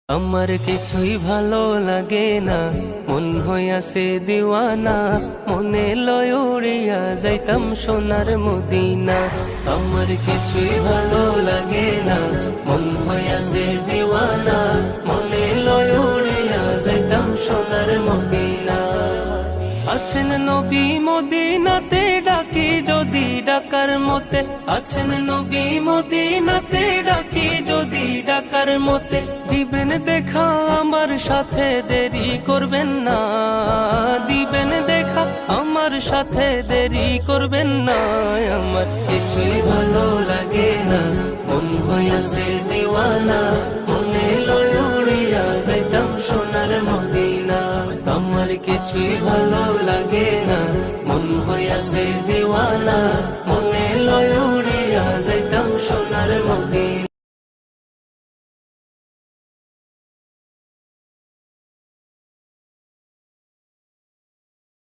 আমার কিছুই ভালো লাগে না, মন হইয়াছে দিওয়ানা, মনে লয় উড়িয়া যাইতাম সোনার মদিনা। আমার কিছুই ভালো লাগে না, মন হইয়াছে দিওয়ানা, মনে লয় উড়িয়া যাইতাম সোনার মদিনা। আছেন নবী মদিনাতে, ডাকি যদি ডাকার মতে, আছেন নবী মদিনাতে, ডাকি যদি ডাকার মতে, দিবেন দেখা আমার সাথে, দেরি করবেন না, দিবেন দেখা আমার সাথে, দেরি করবেন না। আমার কিছুই ভালো লাগে না, মন হইয়াছে দিওয়ানা, মনে লয় উড়িয়া যাইতাম সোনার মদিনা। আমার কিছুই ভালো লাগে না, মন হইয়াছে দিওয়ানা, মনে লয় উড়িয়া যাইতাম সোনার মদিনা।